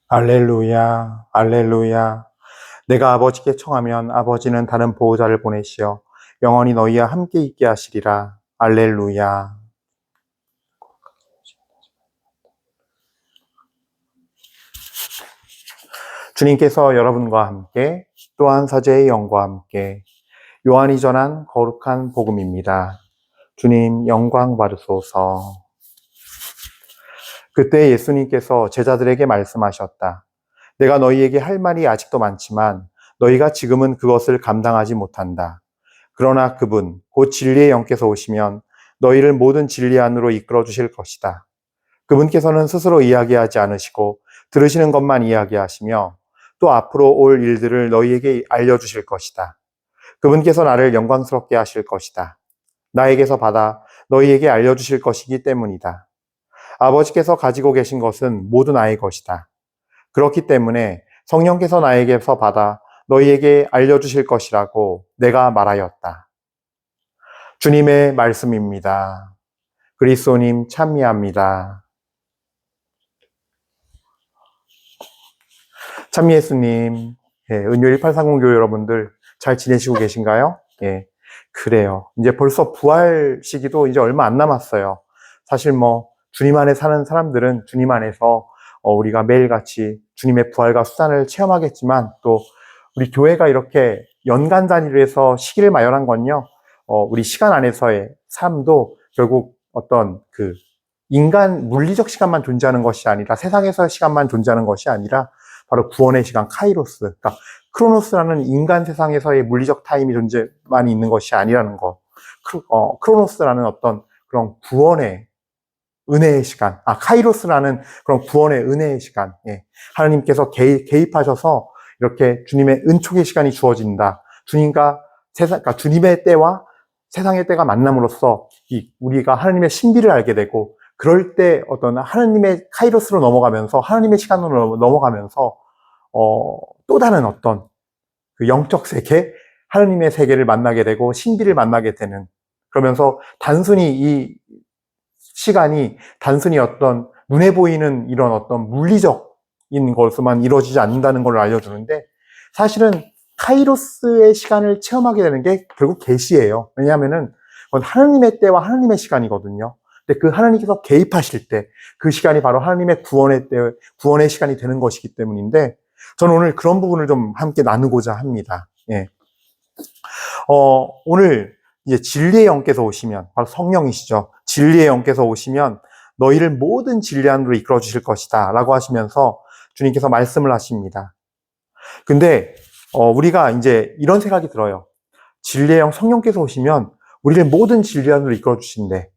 알렐루야, 알렐루야. 내가 아버지께 청하면 아버지는 다른 보호자를 보내시어 영원히 너희와 함께 있게 하시리라. 알렐루야. 주님께서 여러분과 함께 또한 사제의 영과 함께 요한이 전한 거룩한 복음입니다. 주님 영광 받으소서. 그때 예수님께서 제자들에게 말씀하셨다. 내가 너희에게 할 말이 아직도 많지만 너희가 지금은 그것을 감당하지 못한다. 그러나 그분, 곧 진리의 영께서 오시면 너희를 모든 진리 안으로 이끌어 주실 것이다. 그분께서는 스스로 이야기하지 않으시고 들으시는 것만 이야기하시며 또 앞으로 올 일들을 너희에게 알려주실 것이다. 그분께서 나를 영광스럽게 하실 것이다. 나에게서 받아 너희에게 알려주실 것이기 때문이다. 아버지께서 가지고 계신 것은 모두 나의 것이다. 그렇기 때문에 성령께서 나에게서 받아 너희에게 알려주실 것이라고 내가 말하였다. 주님의 말씀입니다. 그리스도님 찬미합니다. 찬미예수님, 은요 1830 교회 여러분들 잘 지내시고 계신가요? 예, 그래요. 이제 벌써 부활 시기도 이제 얼마 안 남았어요. 사실 뭐 주님 안에 사는 사람들은 주님 안에서 우리가 매일같이 주님의 부활과 수단을 체험하겠지만 또 우리 교회가 이렇게 연간 단위로 해서 시기를 마련한 건요. 우리 시간 안에서의 삶도 결국 어떤 그 인간 물리적 시간만 존재하는 것이 아니라 세상에서의 시간만 존재하는 것이 아니라 바로 구원의 시간 카이로스, 그러니까 크로노스라는 인간 세상에서의 물리적 타임이 존재만 있는 것이 아니라는 것. 크로노스라는 어떤 그런 구원의 은혜의 시간, 카이로스라는 그런 구원의 은혜의 시간. 예. 하나님께서 개입하셔서 이렇게 주님의 은총의 시간이 주어진다. 주님과 그러니까 주님의 때와 세상의 때가 만남으로써 우리가 하나님의 신비를 알게 되고, 그럴 때 어떤 하나님의 카이로스로 넘어가면서 하나님의 시간으로 넘어가면서 또 다른 어떤 그 영적 세계, 하나님의 세계를 만나게 되고 신비를 만나게 되는, 그러면서 단순히 이 시간이 단순히 어떤 눈에 보이는 이런 어떤 물리적인 것으로만 이루어지지 않는다는 걸 알려주는데, 사실은 카이로스의 시간을 체험하게 되는 게 결국 계시예요. 왜냐하면은 그건 하나님의 때와 하나님의 시간이거든요. 근데 그 하나님께서 개입하실 때 그 시간이 바로 하나님의 구원의 때, 구원의 시간이 되는 것이기 때문인데, 저는 오늘 그런 부분을 좀 함께 나누고자 합니다. 예. 오늘 이제 진리의 영께서 오시면, 바로 성령이시죠. 진리의 영께서 오시면 너희를 모든 진리 안으로 이끌어 주실 것이다 라고 하시면서 주님께서 말씀을 하십니다. 근데 우리가 이제 이런 생각이 들어요. 진리의 영 성령께서 오시면 우리를 모든 진리 안으로 이끌어 주신대.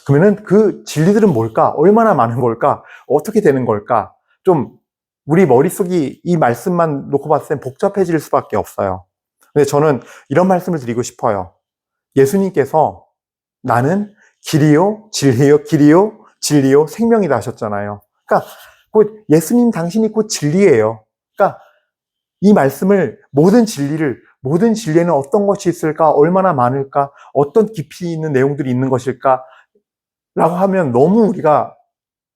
그러면은 그 진리들은 뭘까? 얼마나 많은 걸까? 어떻게 되는 걸까? 좀 우리 머릿속이 이 말씀만 놓고 봤을 땐 복잡해질 수밖에 없어요. 근데 저는 이런 말씀을 드리고 싶어요. 예수님께서 나는 길이요, 진리요, 길이요, 진리요, 생명이다 하셨잖아요. 그러니까 곧 예수님 당신이 곧 진리예요. 그러니까 이 말씀을 모든 진리에는 어떤 것이 있을까, 얼마나 많을까, 어떤 깊이 있는 내용들이 있는 것일까 라고 하면 너무 우리가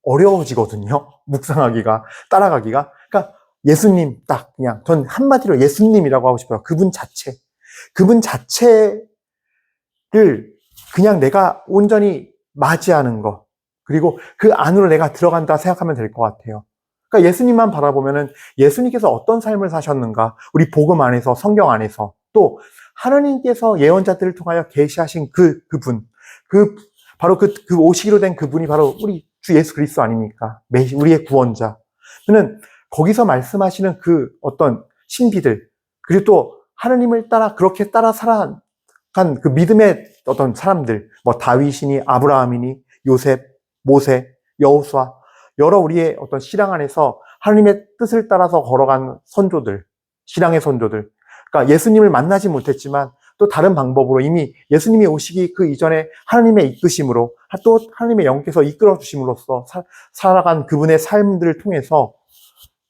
어려워지거든요. 묵상하기가, 따라가기가. 그러니까 예수님 딱 그냥 전 한마디로 예수님이라고 하고 싶어요. 그분 자체를 그냥 내가 온전히 맞이하는 것, 그리고 그 안으로 내가 들어간다 생각하면 될 것 같아요. 그러니까 예수님만 바라보면은 예수님께서 어떤 삶을 사셨는가, 우리 복음 안에서, 성경 안에서, 또 하나님께서 예언자들을 통하여 계시하신 그분, 바로 그 오시기로 된 그분이 바로 우리 주 예수 그리스도 아닙니까? 우리의 구원자. 저는 거기서 말씀하시는 그 어떤 신비들, 그리고 또 하나님을 그렇게 따라 살아간 그 믿음의 어떤 사람들, 뭐 다윗이니 아브라함이니 요셉, 모세, 여호수아, 여러 우리의 어떤 신앙 안에서 하나님의 뜻을 따라서 걸어간 선조들, 신앙의 선조들. 그러니까 예수님을 만나지 못했지만 또 다른 방법으로 이미 예수님이 오시기 그 이전에 하나님의 이끄심으로, 또 하나님의 영께서 이끌어 주심으로써 살아간 그분의 삶들을 통해서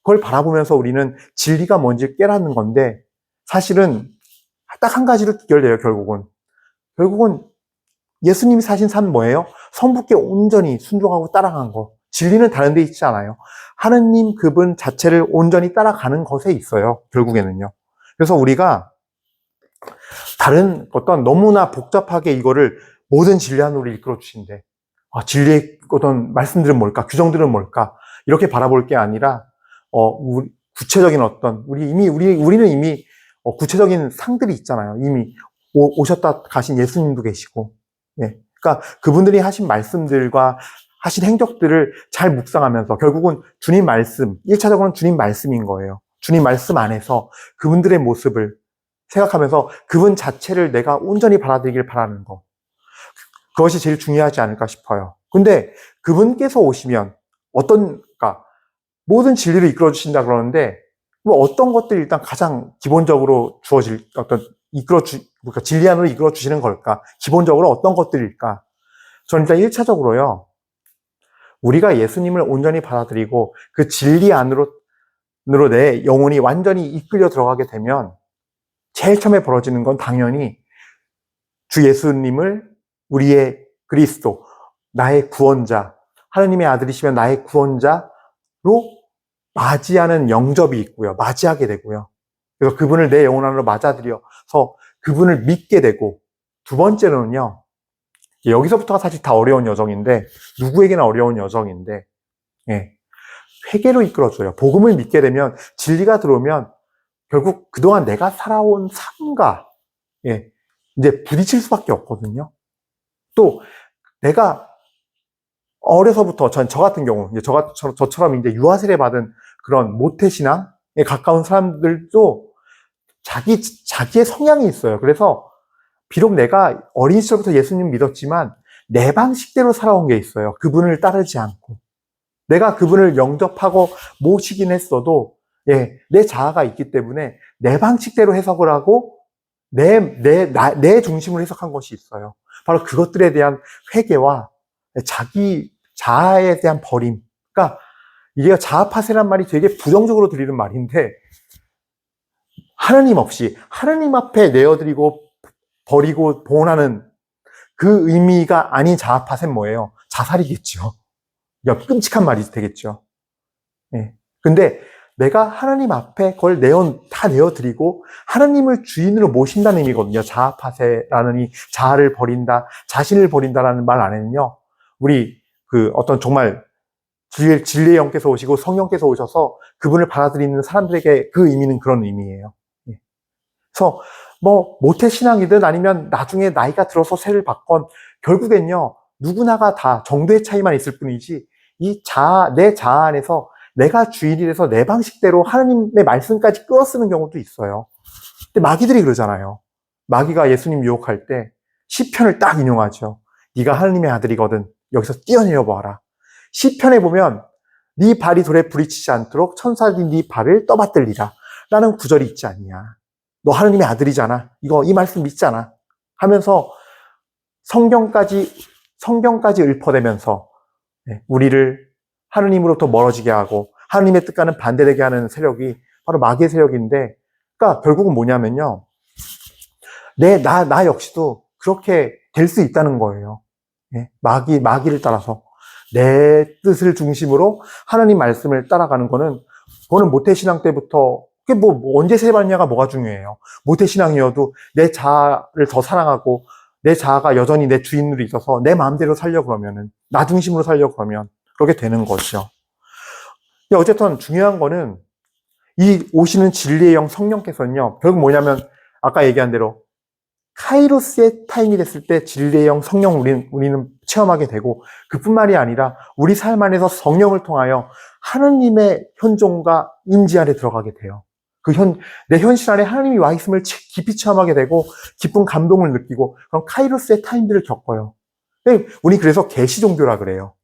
그걸 바라보면서 우리는 진리가 뭔지 깨닫는 건데, 사실은 딱 한 가지로 귀결돼요. 결국은 예수님이 사신 삶 뭐예요? 성부께 온전히 순종하고 따라간 거. 진리는 다른 데 있지 않아요. 하느님 그분 자체를 온전히 따라가는 것에 있어요. 결국에는요. 그래서 우리가 다른 어떤 너무나 복잡하게 이거를 모든 진리 안으로 이끌어 주신대. 진리의 어떤 말씀들은 뭘까? 규정들은 뭘까? 이렇게 바라볼 게 아니라, 구체적인 어떤, 우리는 이미, 구체적인 상들이 있잖아요. 이미 오셨다 가신 예수님도 계시고, 예. 그러니까 그분들이 하신 말씀들과 하신 행적들을 잘 묵상하면서 결국은 주님 말씀, 1차적으로는 주님 말씀인 거예요. 주님 말씀 안에서 그분들의 모습을 생각하면서 그분 자체를 내가 온전히 받아들이길 바라는 거. 그것이 제일 중요하지 않을까 싶어요. 근데 그분께서 오시면 그러니까 모든 진리를 이끌어 주신다 그러는데 뭐 어떤 것들이 일단 가장 기본적으로 그러니까 진리 안으로 이끌어 주시는 걸까? 기본적으로 어떤 것들일까? 저는 일단 1차적으로요. 우리가 예수님을 온전히 받아들이고 그 진리 안으로 내 영혼이 완전히 이끌려 들어가게 되면 제일 처음에 벌어지는 건 당연히 주 예수님을 우리의 그리스도, 나의 구원자, 하느님의 아들이시면 나의 구원자로 맞이하는 영접이 있고요. 맞이하게 되고요. 그래서 그분을 내 영혼 안으로 맞아들여서 그분을 믿게 되고, 두 번째로는요. 여기서부터가 사실 다 어려운 여정인데, 누구에게나 어려운 여정인데, 예, 회개로 이끌어줘요. 복음을 믿게 되면, 진리가 들어오면 결국 그동안 내가 살아온 삶과 예, 이제 부딪힐 수밖에 없거든요. 또 내가 어려서부터 저 같은 경우 이제 저처럼 이제 유아 세례 받은 그런 모태신앙에 가까운 사람들도 자기의 성향이 있어요. 그래서 비록 내가 어린 시절부터 예수님 믿었지만 내 방식대로 살아온 게 있어요. 그분을 따르지 않고 내가 그분을 영접하고 모시긴 했어도 예, 내 자아가 있기 때문에 내 방식대로 해석을 하고 내 중심으로 해석한 것이 있어요. 바로 그것들에 대한 회개와 자기 자아에 대한 버림. 그러니까 이게 자아파세란 말이 되게 부정적으로 들리는 말인데 하느님 없이 하느님 앞에 내어드리고 버리고 봉헌하는 그 의미가 아닌 자아파세는 뭐예요? 자살이겠죠. 그러니까 끔찍한 말이 되겠죠. 예. 근데 내가 하나님 앞에 그걸 다 내어드리고 하나님을 주인으로 모신다는 의미거든요. 자아파세라는 이 자아를 버린다, 자신을 버린다라는 말 안에는요. 우리 어떤 정말 진리의 영께서 오시고 성령께서 오셔서 그분을 받아들이는 사람들에게 그 의미는 그런 의미예요. 예. 그래서 뭐 모태신앙이든 아니면 나중에 나이가 들어서 세를 받건 결국엔요. 누구나가 다 정도의 차이만 있을 뿐이지 내 자아 안에서 내가 주인이 돼서 내 방식대로 하나님의 말씀까지 끌어쓰는 경우도 있어요. 근데 마귀들이 그러잖아요. 마귀가 예수님 유혹할 때 시편을 딱 인용하죠. 네가 하나님의 아들이거든 여기서 뛰어내려 보아라. 시편에 보면 네 발이 돌에 부딪히지 않도록 천사들이 네 발을 떠받들리라 라는 구절이 있지 않냐. 너 하나님의 아들이잖아. 이 말씀 믿잖아. 하면서 성경까지 읊어대면서 우리를 하느님으로부터 멀어지게 하고 하느님의 뜻과는 반대되게 하는 세력이 바로 마귀의 세력인데, 그러니까 결국은 뭐냐면요. 나 역시도 그렇게 될 수 있다는 거예요. 마귀를 따라서 내 뜻을 중심으로 하나님 말씀을 따라가는 그거는 모태신앙 때부터 그게 언제 세받냐가 뭐가 중요해요. 모태신앙이어도 내 자아를 더 사랑하고 내 자아가 여전히 내 주인으로 있어서 내 마음대로 살려고 그러면은 나 중심으로 살려고 그러면 그렇게 되는 거죠. 어쨌든 중요한 거는 이 오시는 진리의 영 성령께서는요. 결국 뭐냐면 아까 얘기한 대로 카이로스의 타임이 됐을 때 진리의 영 성령 우리는 체험하게 되고 그뿐만이 아니라 우리 삶 안에서 성령을 통하여 하느님의 현존과 임재 안에 들어가게 돼요. 내 현실 안에 하나님이 와 있음을 깊이 체험하게 되고 깊은 감동을 느끼고 그런 카이로스의 타임들을 겪어요. 우리 그래서 계시 종교라 그래요.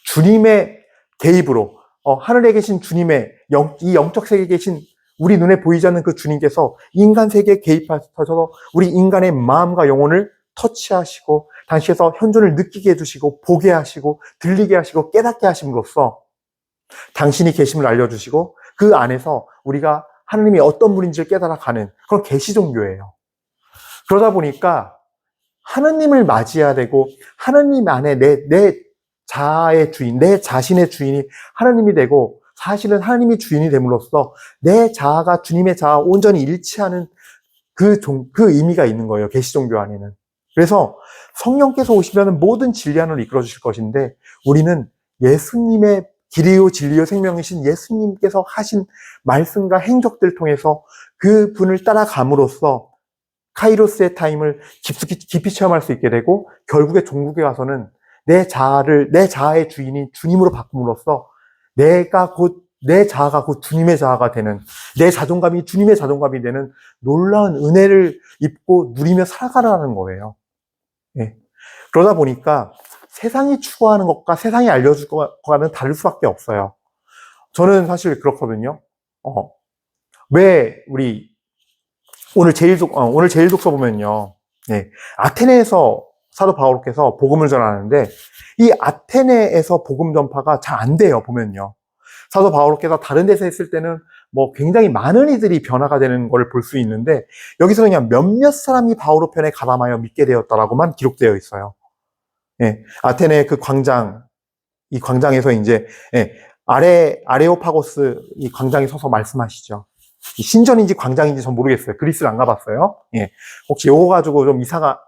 주님의 개입으로 하늘에 계신 주님의 이 영적 세계에 계신 우리 눈에 보이지 않는 그 주님께서 인간 세계에 개입하셔서 우리 인간의 마음과 영혼을 터치하시고 당시에서 현존을 느끼게 해주시고 보게 하시고 들리게 하시고 깨닫게 하심으로써 당신이 계심을 알려주시고 그 안에서 우리가 하느님이 어떤 분인지를 깨달아가는 그런 계시 종교예요. 그러다 보니까 하느님을 맞이해야 되고 하느님 안에 내 자아의 주인, 내 자신의 주인이 하나님이 되고 사실은 하나님이 주인이 됨으로써 내 자아가 주님의 자아 온전히 일치하는 그 의미가 있는 거예요. 계시 종교 안에는. 그래서 성령께서 오시면 모든 진리 안으로 이끌어 주실 것인데 우리는 예수님의 길이요 진리요 생명이신 예수님께서 하신 말씀과 행적들을 통해서 그 분을 따라감으로써 카이로스의 타임을 깊이 체험할 수 있게 되고 결국에 종국에 가서는 내 자아의 주인이 주님으로 바꿈으로써 내 자아가 곧 주님의 자아가 되는, 내 자존감이 주님의 자존감이 되는 놀라운 은혜를 입고 누리며 살아가라는 거예요. 예. 그러다 보니까 세상이 추구하는 것과 세상이 알려줄 것과는 다를 수밖에 없어요. 저는 사실 그렇거든요. 왜 우리 오늘 제일 독서 보면요. 네. 아테네에서 사도 바울께서 복음을 전하는데 이 아테네에서 복음 전파가 잘 안 돼요. 보면요. 사도 바울께서 다른 데서 했을 때는 뭐 굉장히 많은 이들이 변화가 되는 걸 볼 수 있는데 여기서 그냥 몇몇 사람이 바오로 편에 가담하여 믿게 되었다라고만 기록되어 있어요. 예, 아테네 그 광장, 이 광장에서 이제 예, 아레오파고스 이 광장에 서서 말씀하시죠. 신전인지 광장인지 전 모르겠어요. 그리스를 안 가봤어요. 예, 혹시 요거 가지고 좀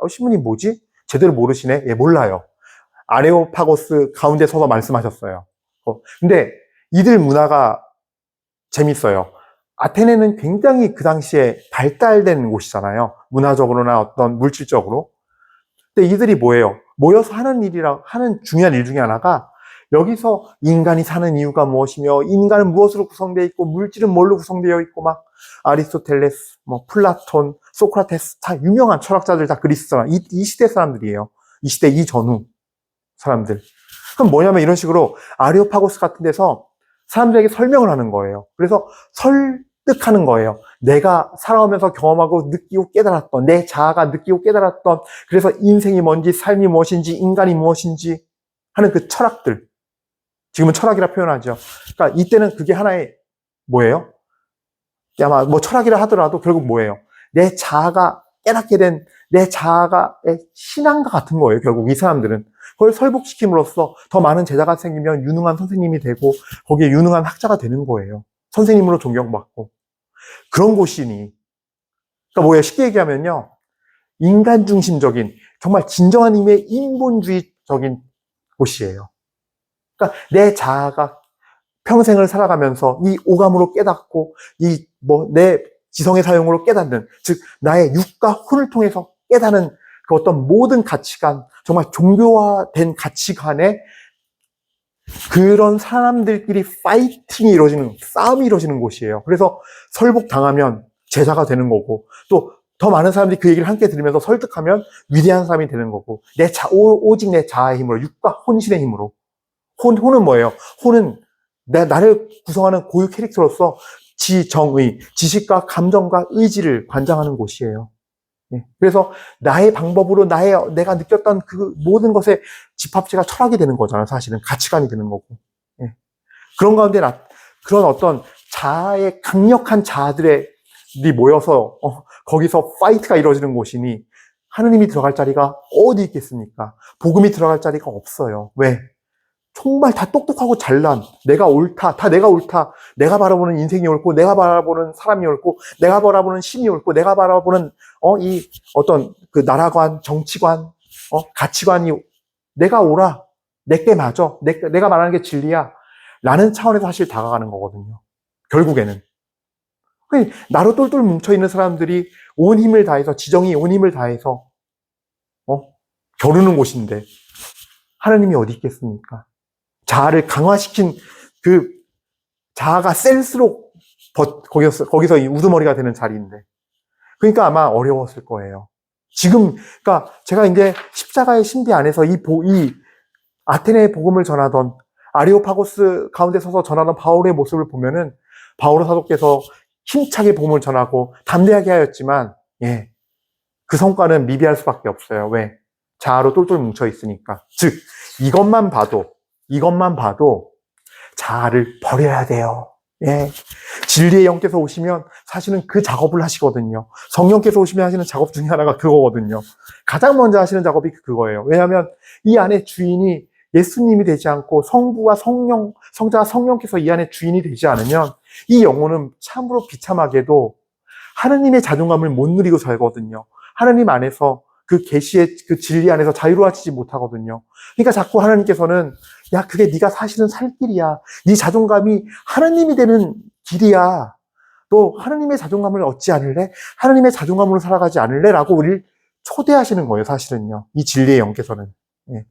신부님 뭐지? 제대로 모르시네? 예, 몰라요. 아레오파고스 가운데 서서 말씀하셨어요. 근데 이들 문화가 재밌어요. 아테네는 굉장히 그 당시에 발달된 곳이잖아요. 문화적으로나 어떤 물질적으로. 근데 이들이 뭐예요? 모여서 하는 중요한 일 중에 하나가 여기서 인간이 사는 이유가 무엇이며 인간은 무엇으로 구성되어 있고 물질은 뭘로 구성되어 있고 막 아리스토텔레스, 뭐 플라톤, 소크라테스 다 유명한 철학자들 다 그리스 사람, 이 시대 사람들이에요. 이 시대 이전후 사람들. 그럼 뭐냐면 이런 식으로 아레오파고스 같은 데서 사람들에게 설명을 하는 거예요. 그래서 설득하는 거예요. 내가 살아오면서 경험하고 느끼고 깨달았던, 내 자아가 느끼고 깨달았던, 그래서 인생이 뭔지, 삶이 무엇인지, 인간이 무엇인지 하는 그 철학들. 지금은 철학이라 표현하죠. 그러니까 이때는 그게 하나의 뭐예요? 아마 뭐 철학이라 하더라도 결국 뭐예요? 내 자아가 깨닫게 된 내 자아가의 신앙과 같은 거예요. 결국 이 사람들은. 그걸 설복시킴으로써 더 많은 제자가 생기면 유능한 선생님이 되고 거기에 유능한 학자가 되는 거예요. 선생님으로 존경받고. 그런 곳이니. 그러니까 뭐예요? 쉽게 얘기하면요. 인간 중심적인 정말 진정한 의미의 인본주의적인 곳이에요. 그러니까 내 자아가 평생을 살아가면서 이 오감으로 깨닫고 내 지성의 사용으로 깨닫는, 즉 나의 육과 혼을 통해서 깨닫는 그 어떤 모든 가치관, 정말 종교화된 가치관에 그런 사람들끼리 파이팅이 이루어지는, 싸움이 이루어지는 곳이에요. 그래서 설복당하면 제자가 되는 거고, 또 더 많은 사람들이 그 얘기를 함께 들으면서 설득하면 위대한 사람이 되는 거고, 오직 내 자아의 힘으로, 육과 혼신의 힘으로. 혼은 뭐예요? 혼은 나를 구성하는 고유 캐릭터로서 지정의, 지식과 감정과 의지를 관장하는 곳이에요. 그래서 나의 방법으로 내가 느꼈던 그 모든 것의 집합체가 철학이 되는 거잖아요. 사실은 가치관이 되는 거고. 그런 가운데 그런 어떤 자아의 강력한 자아들이 모여서 거기서 파이트가 이루어지는 곳이니 하느님이 들어갈 자리가 어디 있겠습니까? 복음이 들어갈 자리가 없어요. 왜? 정말 다 똑똑하고 잘난, 내가 옳다, 다 내가 옳다, 내가 바라보는 인생이 옳고, 내가 바라보는 사람이 옳고, 내가 바라보는 신이 옳고, 내가 바라보는 이 어떤 그 나라관, 정치관, 가치관이 내가 옳아, 내게 맞아, 내가 말하는 게 진리야 라는 차원에서 사실 다가가는 거거든요. 결국에는 나로 똘똘 뭉쳐있는 사람들이 온 힘을 다해서, 지정이 온 힘을 다해서 겨루는 곳인데 하나님이 어디 있겠습니까? 자아를 강화시킨 그 자아가 셀수록 거기서 이 우두머리가 되는 자리인데. 그러니까 아마 어려웠을 거예요. 그러니까 제가 이제 십자가의 신비 안에서 이 아테네의 복음을 전하던 아리오파고스 가운데 서서 전하던 바울의 모습을 보면은 바울 사도께서 힘차게 복음을 전하고 담대하게 하였지만, 그 성과는 미비할 수밖에 없어요. 왜? 자아로 똘똘 뭉쳐 있으니까. 즉, 이것만 봐도 자아를 버려야 돼요. 진리의 영께서 오시면 사실은 그 작업을 하시거든요. 성령께서 오시면 하시는 작업 중에 하나가 그거거든요. 가장 먼저 하시는 작업이 그거예요. 왜냐하면 이 안에 주인이 예수님이 되지 않고 성부와 성령, 성자와 성령께서 이 안에 주인이 되지 않으면 이 영혼은 참으로 비참하게도 하느님의 자존감을 못 누리고 살거든요. 하느님 안에서 그 계시의 그 진리 안에서 자유로워지지 못하거든요. 그러니까 자꾸 하나님께서는 야, 그게 네가 사실은 살 길이야. 네 자존감이 하느님이 되는 길이야. 또 하느님의 자존감을 얻지 않을래? 하느님의 자존감으로 살아가지 않을래? 라고 우리를 초대하시는 거예요, 사실은요. 이 진리의 영께서는. 예.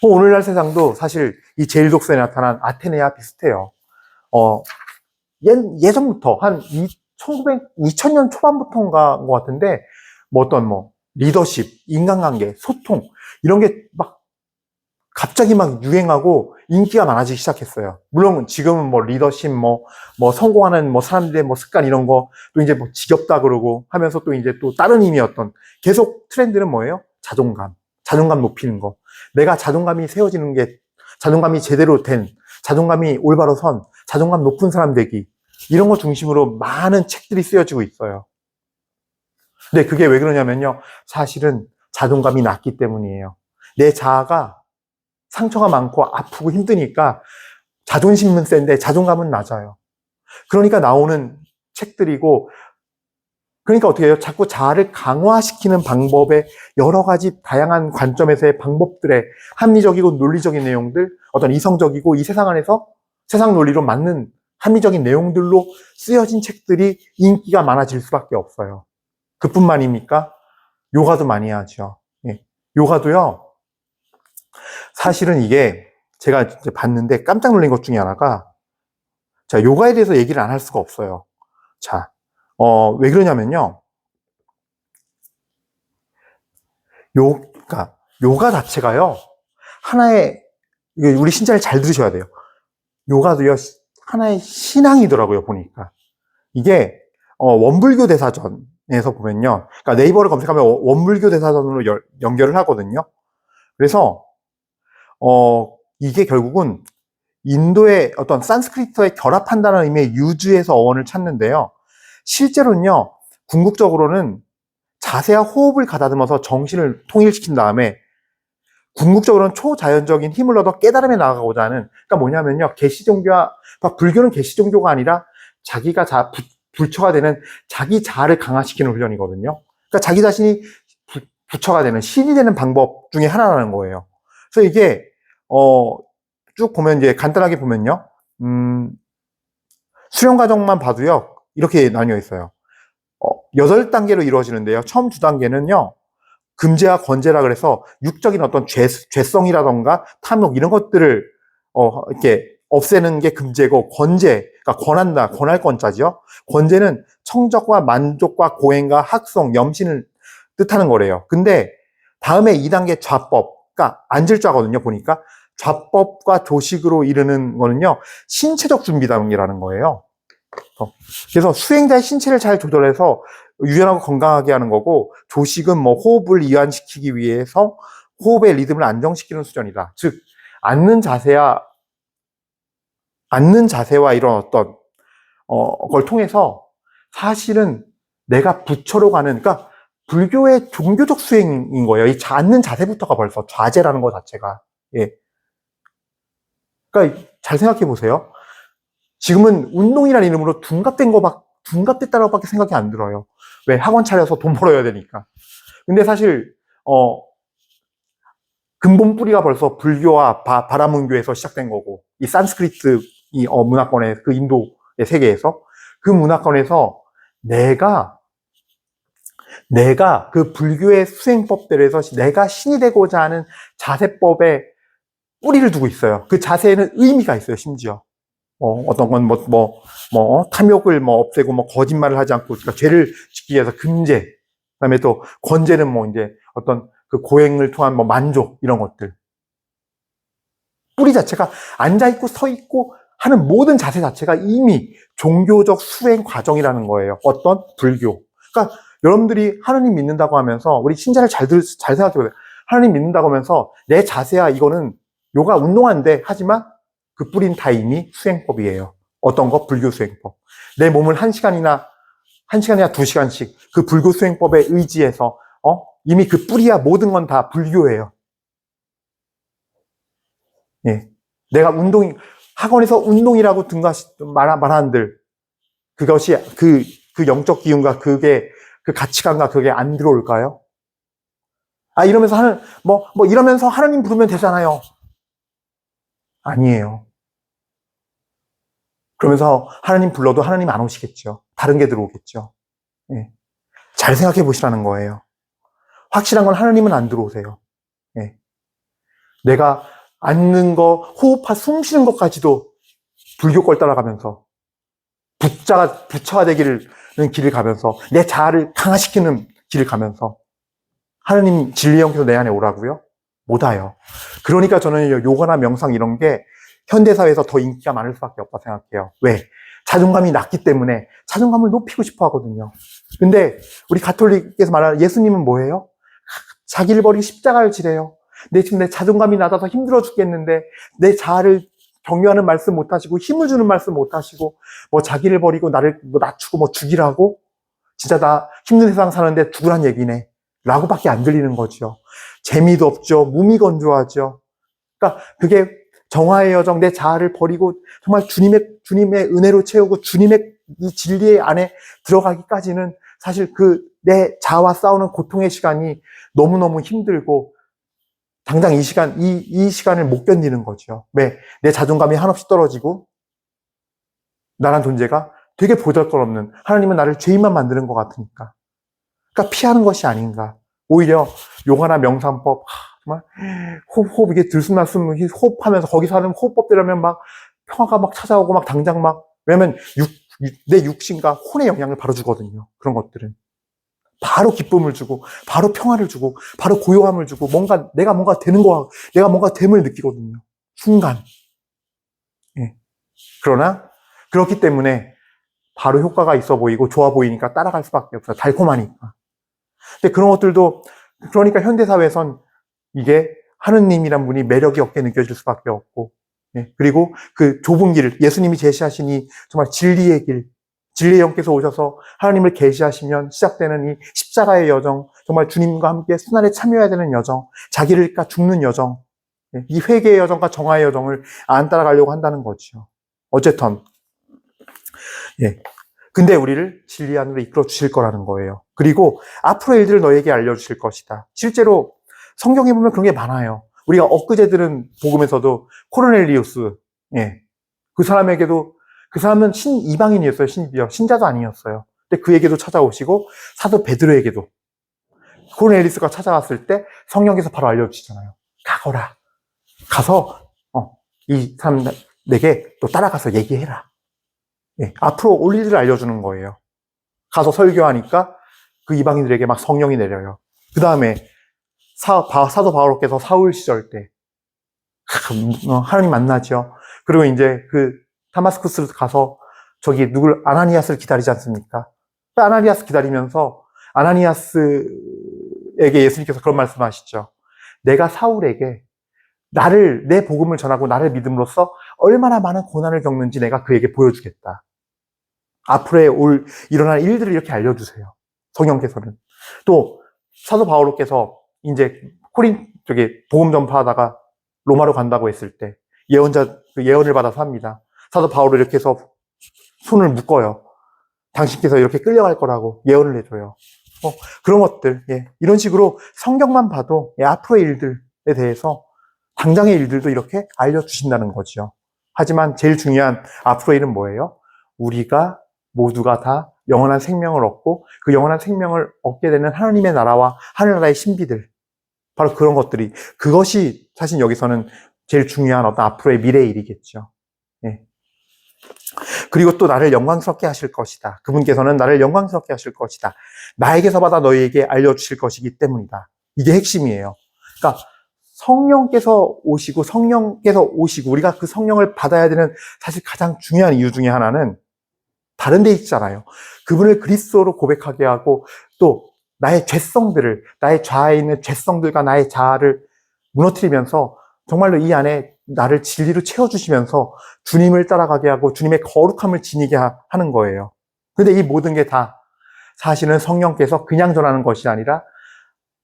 오늘날 세상도 사실 이 제일독서에 나타난 아테네와 비슷해요. 예전부터 한 2000년 초반부터인가 것 같은데, 어떤 리더십, 인간관계, 소통, 이런 게 갑자기 유행하고 인기가 많아지기 시작했어요. 물론 지금은 리더십, 성공하는 사람들의 습관 이런 거, 또 이제 지겹다 그러고 하면서 또 이제 또 다른 의미였던, 계속 트렌드는 뭐예요? 자존감 높이는 거. 내가 자존감이 세워지는 게, 자존감이 제대로 된, 자존감이 올바로 선, 자존감 높은 사람 되기. 이런 거 중심으로 많은 책들이 쓰여지고 있어요. 근데 그게 왜 그러냐면요. 사실은 자존감이 낮기 때문이에요. 내 자아가 상처가 많고 아프고 힘드니까 자존심은 센데 자존감은 낮아요. 그러니까 나오는 책들이고, 그러니까 어떻게 해요? 자꾸 자아를 강화시키는 방법의 여러 가지 다양한 관점에서의 방법들의 합리적이고 논리적인 내용들, 어떤 이성적이고 이 세상 안에서 세상 논리로 맞는 합리적인 내용들로 쓰여진 책들이 인기가 많아질 수밖에 없어요. 그뿐만입니까? 요가도 많이 하죠. 예. 요가도요, 사실은 이게 제가 이제 봤는데 깜짝 놀란 것 중에 하나가, 자, 요가에 대해서 얘기를 안 할 수가 없어요. 자, 왜 그러냐면요. 그러니까 요가 자체가요, 하나의, 우리 신자를 잘 들으셔야 돼요. 요가도요, 하나의 신앙이더라고요, 보니까. 이게, 원불교 대사전에서 보면요. 그러니까 네이버를 검색하면 원불교 대사전으로 연결을 하거든요. 그래서, 이게 결국은 인도의 어떤 산스크리트에 결합한다는 의미의 유주에서 어원을 찾는데요. 실제로는요, 궁극적으로는 자세와 호흡을 가다듬어서 정신을 통일시킨 다음에 궁극적으로는 초자연적인 힘을 얻어 깨달음에 나아가고자 하는, 그러니까 뭐냐면요, 불교는 계시 종교가 아니라 자기가 부처가 되는 자기 자아를 강화시키는 훈련이거든요. 그러니까 자기 자신이 부처가 되는, 신이 되는 방법 중에 하나라는 거예요. 그래서 이게 쭉 보면, 이제 간단하게 보면요, 수련 과정만 봐도요, 이렇게 나뉘어 있어요. 8단계로 이루어지는데요. 처음 2단계는요, 금제와 건제라 그래서 육적인 어떤 죄성이라던가 탐욕 이런 것들을 이렇게 없애는 게 금제고, 건제, 그러니까 권한다, 권할 권자죠. 건제는 청적과 만족과 고행과 학성, 염신을 뜻하는 거래요. 근데 다음에 2단계 좌법, 그러니까 앉을 자거든요. 보니까 좌법과 조식으로 이르는 거는요, 신체적 준비단계라는 거예요. 그래서 수행자의 신체를 잘 조절해서 유연하고 건강하게 하는 거고, 조식은 호흡을 이완시키기 위해서 호흡의 리듬을 안정시키는 수련이다. 즉, 앉는 자세와 이런 어떤 걸 통해서 사실은 내가 부처로 가는, 그러니까 불교의 종교적 수행인 거예요. 이 앉는 자세부터가 벌써 좌제라는 것 자체가. 예. 그러니까 잘 생각해 보세요. 지금은 운동이라는 이름으로 둔갑됐다라고 밖에 생각이 안 들어요. 왜? 학원 차려서 돈 벌어야 되니까. 근데 사실, 근본 뿌리가 벌써 불교와 바라문교에서 시작된 거고, 이 산스크리트, 문화권의 그 인도의 세계에서, 그 문화권에서 내가 그 불교의 수행법대로 해서 내가 신이 되고자 하는 자세법에 뿌리를 두고 있어요. 그 자세에는 의미가 있어요, 심지어. 어떤 건 탐욕을 없애고 거짓말을 하지 않고, 그러니까 죄를 짓기 위해서 금제, 그다음에 또 건제는 이제 어떤 그 고행을 통한 만족, 이런 것들. 뿌리 자체가 앉아있고 서있고 하는 모든 자세 자체가 이미 종교적 수행 과정이라는 거예요. 어떤? 불교. 그러니까 여러분들이 하나님 믿는다고 하면서, 우리 신자를 잘 생각해보세요. 하나님 믿는다고 하면서 내 자세야, 이거는 요가 운동한데, 하지만 그 뿌린 다 이미 수행법이에요. 어떤 거? 불교 수행법. 내 몸을 1시간이나 2시간씩 그 불교 수행법에 의지해서, 이미 그 뿌리야 모든 건 다 불교예요. 예. 내가 학원에서 운동이라고 말한들, 그것이 그 영적 기운과 그 가치관과 그게 안 들어올까요? 이러면서 이러면서 하나님 부르면 되잖아요. 아니에요. 그러면서 하나님 불러도 하나님 안 오시겠죠. 다른 게 들어오겠죠. 예. 잘 생각해 보시라는 거예요. 확실한 건 하나님은 안 들어오세요. 예. 내가 앉는 거, 숨 쉬는 것까지도 불교 걸 따라가면서 부처가 되기는 길을 가면서 내 자아를 강화시키는 길을 가면서 하나님 진리의 영께서 내 안에 오라고요? 못 와요. 그러니까 저는 요가나 명상 이런 게 현대사회에서 더 인기가 많을 수밖에 없다 생각해요. 왜? 자존감이 낮기 때문에 자존감을 높이고 싶어 하거든요. 근데 우리 가톨릭에서 말하는 예수님은 뭐예요? 자기를 버리고 십자가를 지래요. 지금 내 자존감이 낮아서 힘들어 죽겠는데 내 자아를 격려하는 말씀 못 하시고 힘을 주는 말씀 못 하시고 자기를 버리고 나를 낮추고 죽이라고? 진짜 나 힘든 세상 사는데 죽으란 얘기네. 라고밖에 안 들리는 거죠. 재미도 없죠. 무미건조하죠. 그러니까 그게 정화의 여정, 내 자아를 버리고 정말 주님의 은혜로 채우고 주님의 이 진리의 안에 들어가기까지는 사실 내 자아와 싸우는 고통의 시간이 너무너무 힘들고 당장 이 시간을 못 견디는 거죠. 왜? 내 자존감이 한없이 떨어지고 나란 존재가 되게 보잘것없는, 하나님은 나를 죄인만 만드는 것 같으니까. 그러니까 피하는 것이 아닌가. 오히려 요가나 명상법, 정말 호흡 이게 들숨날숨 호흡하면서 거기서 하는 호흡법대로면 평화가 찾아오고 당장 왜냐면 내 육신과 혼의 영향을 바로 주거든요. 그런 것들은. 바로 기쁨을 주고, 바로 평화를 주고, 바로 고요함을 주고, 내가 뭔가 되는 거, 내가 뭔가 됨을 느끼거든요. 순간. 예. 그러나, 그렇기 때문에 바로 효과가 있어 보이고, 좋아 보이니까 따라갈 수밖에 없어요. 달콤하니까. 근데 그런 것들도, 그러니까 현대사회에선 이게 하느님이란 분이 매력이 없게 느껴질 수밖에 없고, 예. 그리고 그 좁은 길, 예수님이 제시하신 이 정말 진리의 길, 진리의 영께서 오셔서 하나님을 계시하시면 시작되는 이 십자가의 여정, 정말 주님과 함께 순환에 참여해야 되는 여정, 자기를 죽는 여정, 이 회개의 여정과 정화의 여정을 안 따라가려고 한다는 거죠. 어쨌든 예. 근데 우리를 진리 안으로 이끌어 주실 거라는 거예요. 그리고 앞으로의 일들을 너에게 알려주실 것이다. 실제로 성경에 보면 그런 게 많아요. 우리가 엊그제 들은 복음에서도 코르넬리우스, 예. 그 사람은 이방인이었어요. 신자도 아니었어요. 근데 그에게도 찾아오시고 사도 베드로에게도 코르넬리우스가 찾아왔을 때 성령께서 바로 알려주시잖아요. 가거라. 가서 이 사람에게 또 따라가서 얘기해라. 예, 앞으로 올 일을 알려주는 거예요. 가서 설교하니까 그 이방인들에게 성령이 내려요. 그 다음에 사도 바울께서 사울 시절 때 하나님 만나죠. 그리고 이제 다마스쿠스 가서 아나니아스를 기다리지 않습니까? 아나니아스 기다리면서 아나니아스에게 예수님께서 그런 말씀하시죠. 내가 사울에게 내 복음을 전하고 나를 믿음으로써 얼마나 많은 고난을 겪는지 내가 그에게 보여주겠다. 앞으로 일어날 일들을 이렇게 알려주세요. 성령께서는. 또 사도 바울께서 이제 복음 전파하다가 로마로 간다고 했을 때 예언을 받아서 합니다. 사도 바울을 이렇게 해서 손을 묶어요. 당신께서 이렇게 끌려갈 거라고 예언을 해줘요. 그런 것들, 예. 이런 식으로 성경만 봐도 앞으로의 일들에 대해서 당장의 일들도 이렇게 알려주신다는 거죠. 하지만 제일 중요한 앞으로의 일은 뭐예요? 우리가 모두가 다 영원한 생명을 얻고 그 영원한 생명을 얻게 되는 하나님의 나라와 하늘나라의 신비들, 바로 그런 것들이, 그것이 사실 여기서는 제일 중요한 어떤 앞으로의 미래의 일이겠죠. 예. 그리고 또 나를 영광스럽게 하실 것이다. 그분께서는 나를 영광스럽게 하실 것이다. 나에게서 받아 너희에게 알려주실 것이기 때문이다. 이게 핵심이에요. 그러니까 성령께서 오시고 우리가 그 성령을 받아야 되는 사실 가장 중요한 이유 중에 하나는 다른 데 있잖아요. 그분을 그리스도로 고백하게 하고 또 나의 자아에 있는 죄성들과 나의 자아를 무너뜨리면서 정말로 이 안에 나를 진리로 채워주시면서 주님을 따라가게 하고 주님의 거룩함을 지니게 하는 거예요. 근데 이 모든 게 다 사실은 성령께서 그냥 전하는 것이 아니라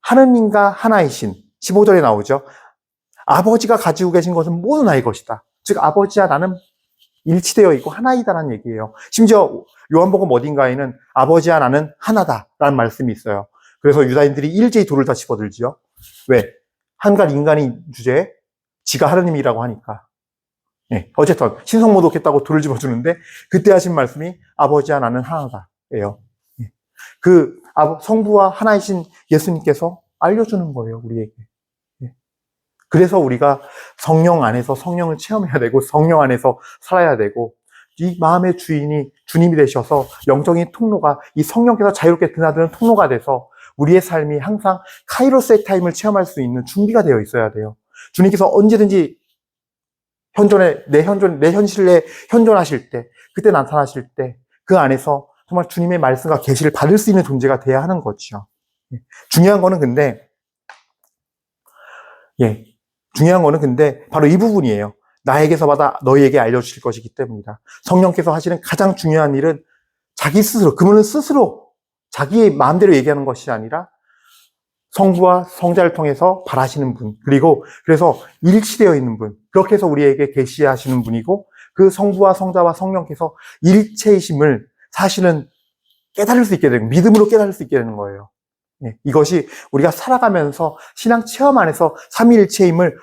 하느님과 하나이신, 15절에 나오죠. 아버지가 가지고 계신 것은 모두 나의 것이다. 즉 아버지와 나는 일치되어 있고 하나이다라는 얘기예요. 심지어 요한복음 어딘가에는 아버지와 나는 하나다라는 말씀이 있어요. 그래서 유다인들이 일제히 돌을 다 집어들지요. 왜? 한갓 인간이 주제에 지가 하느님이라고 하니까. 예, 어쨌든 신성모독했다고 돌을 집어주는데 그때 하신 말씀이 아버지와 나는 하나다예요. 예. 그 성부와 하나이신 예수님께서 알려주는 거예요, 우리에게. 예. 그래서 우리가 성령 안에서 성령을 체험해야 되고 성령 안에서 살아야 되고 이 마음의 주인이 주님이 되셔서 영적인 통로가 이 성령께서 자유롭게 드나드는 통로가 돼서 우리의 삶이 항상 카이로스의 타임을 체험할 수 있는 준비가 되어 있어야 돼요. 주님께서 언제든지 내 현실에 현존하실 때, 그때 나타나실 때, 그 안에서 정말 주님의 말씀과 계시를 받을 수 있는 존재가 돼야 하는 거죠. 중요한 거는 근데, 바로 이 부분이에요. 나에게서 받아 너희에게 알려주실 것이기 때문이다. 성령께서 하시는 가장 중요한 일은 자기 스스로, 그분은 스스로 자기의 마음대로 얘기하는 것이 아니라 성부와 성자를 통해서 바라시는 분, 그리고 그래서 일치되어 있는 분, 그렇게 해서 우리에게 계시하시는 분이고 그 성부와 성자와 성령께서 일체이심을 사실은 깨달을 수 있게 되고 믿음으로 깨달을 수 있게 되는 거예요. 이것이 우리가 살아가면서 신앙 체험 안에서 삼위일체임을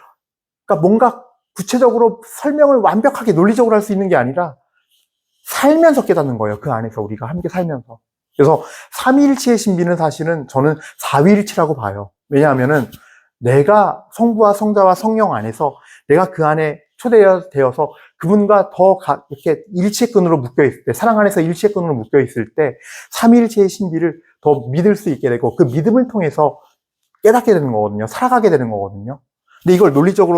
그러니까 뭔가 구체적으로 설명을 완벽하게 논리적으로 할 수 있는 게 아니라 살면서 깨닫는 거예요. 그 안에서 우리가 함께 살면서. 그래서 삼위일체의 신비는 사실은 저는 사위일체라고 봐요. 왜냐하면은 내가 성부와 성자와 성령 안에서 내가 그 안에 초대되어서 그분과 더 이렇게 일체끈으로 묶여 있을 때, 사랑 안에서 일체끈으로 묶여 있을 때 삼위일체의 신비를 더 믿을 수 있게 되고 그 믿음을 통해서 깨닫게 되는 거거든요. 살아가게 되는 거거든요. 근데 이걸 논리적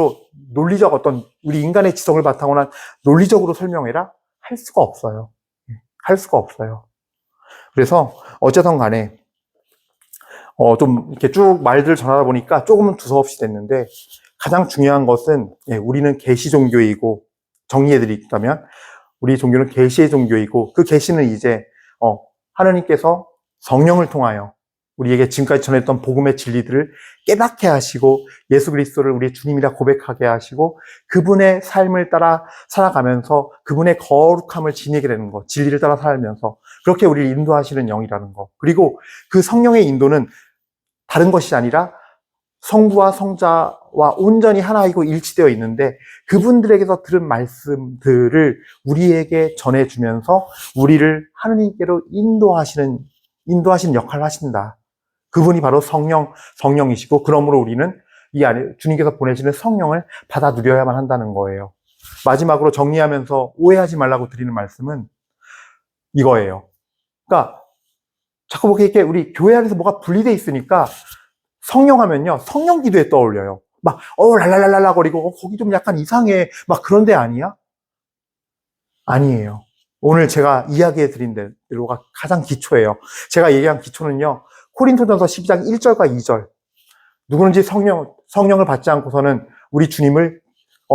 어떤 우리 인간의 지성을 바탕으로 한 논리적으로 설명해라? 할 수가 없어요. 할 수가 없어요. 그래서 어쨌든 간에 좀 이렇게 쭉 말들을 전하다 보니까 조금은 두서없이 됐는데 가장 중요한 것은 우리는 계시 종교이고 정리해드리자면 우리 종교는 계시의 종교이고 그 계시는 이제 하느님께서 성령을 통하여 우리에게 지금까지 전했던 복음의 진리들을 깨닫게 하시고 예수 그리스도를 우리의 주님이라 고백하게 하시고 그분의 삶을 따라 살아가면서 그분의 거룩함을 지니게 되는 것, 진리를 따라 살면서 그렇게 우리를 인도하시는 영이라는 것. 그리고 그 성령의 인도는 다른 것이 아니라 성부와 성자와 온전히 하나이고 일치되어 있는데 그분들에게서 들은 말씀들을 우리에게 전해주면서 우리를 하느님께로 인도하시는 역할을 하신다. 그분이 바로 성령이시고 그러므로 우리는 이 안에 주님께서 보내시는 성령을 받아 누려야만 한다는 거예요. 마지막으로 정리하면서 오해하지 말라고 드리는 말씀은 이거예요. 그러니까 자꾸 이렇게 우리 교회 안에서 뭐가 분리돼 있으니까 성령 하면요 성령 기도에 떠올려요. 막 랄랄랄랄라 거리고 거기 좀 약간 이상해 막 그런 데 아니야? 아니에요. 오늘 제가 이야기해 드린 대로가 가장 기초예요. 제가 얘기한 기초는요 코린토전서 12장 1절과 2절. 누구든지 성령을 받지 않고서는 우리 주님을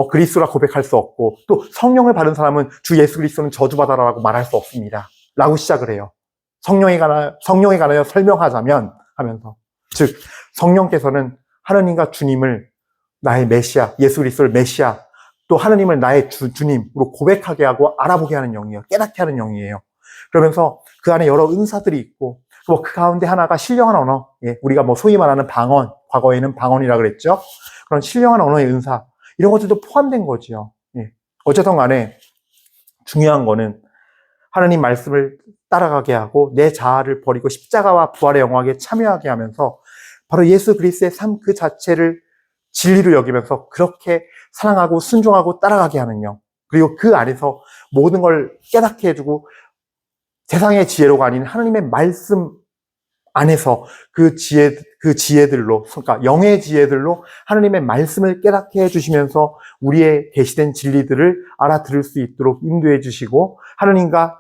그리스도라 고백할 수 없고 또 성령을 받은 사람은 주 예수 그리스도는 저주받아라라고 말할 수 없습니다. 라고 시작을 해요. 성령에 관하여 설명하자면 하면서 즉 성령께서는 하느님과 주님을 나의 메시아, 예수 그리스도를 메시아 또 하느님을 나의 주님으로 고백하게 하고 알아보게 하는 영이에요. 깨닫게 하는 영이에요. 그러면서 그 안에 여러 은사들이 있고 그 가운데 하나가 신령한 언어, 우리가 소위 말하는 방언, 과거에는 방언이라 그랬죠. 그런 신령한 언어의 은사 이런 것들도 포함된 거지요. 어쨌든 간에 중요한 거는 하나님 말씀을 따라가게 하고 내 자아를 버리고 십자가와 부활의 영광에 참여하게 하면서 바로 예수 그리스도의 삶 그 자체를 진리로 여기면서 그렇게 사랑하고 순종하고 따라가게 하는 영. 그리고 그 안에서 모든 걸 깨닫게 해주고 세상의 지혜로가 아닌 하나님의 말씀 안에서 그 지혜들로, 그러니까 영의 지혜들로 하나님의 말씀을 깨닫게 해주시면서 우리의 계시된 진리들을 알아들을 수 있도록 인도해 주시고 하나님과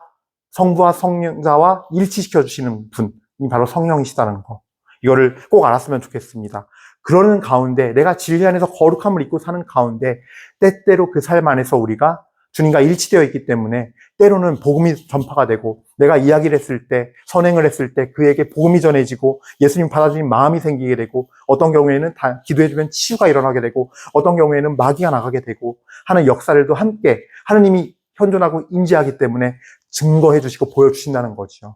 성부와 성령자와 일치시켜 주시는 분이 바로 성령이시다는 거. 이거를 꼭 알았으면 좋겠습니다. 그러는 가운데 내가 진리 안에서 거룩함을 입고 사는 가운데 때때로 그 삶 안에서 우리가 주님과 일치되어 있기 때문에 때로는 복음이 전파가 되고 내가 이야기를 했을 때, 선행을 했을 때 그에게 복음이 전해지고 예수님 받아들인 마음이 생기게 되고 어떤 경우에는 다 기도해주면 치유가 일어나게 되고 어떤 경우에는 마귀가 나가게 되고 하는 역사들도 함께 하느님이 현존하고 인지하기 때문에 증거해 주시고 보여주신다는 거죠.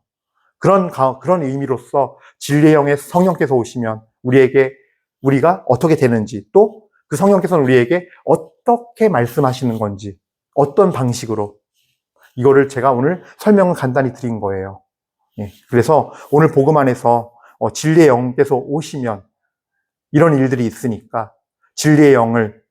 그런 의미로서 진리의 영의 성령께서 오시면 우리가 어떻게 되는지 또 그 성령께서는 우리에게 어떻게 말씀하시는 건지 어떤 방식으로 이거를 제가 오늘 설명을 간단히 드린 거예요. 예, 그래서 오늘 복음 안에서 진리의 영께서 오시면 이런 일들이 있으니까 진리의 영을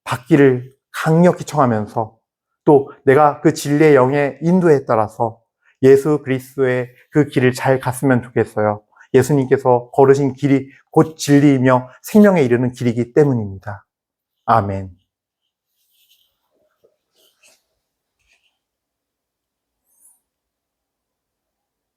받기를 강력히 청하면서 또 내가 그 진리의 영의 인도에 따라서 예수 그리스도의 그 길을 잘 갔으면 좋겠어요. 예수님께서 걸으신 길이 곧 진리이며 생명에 이르는 길이기 때문입니다. 아멘.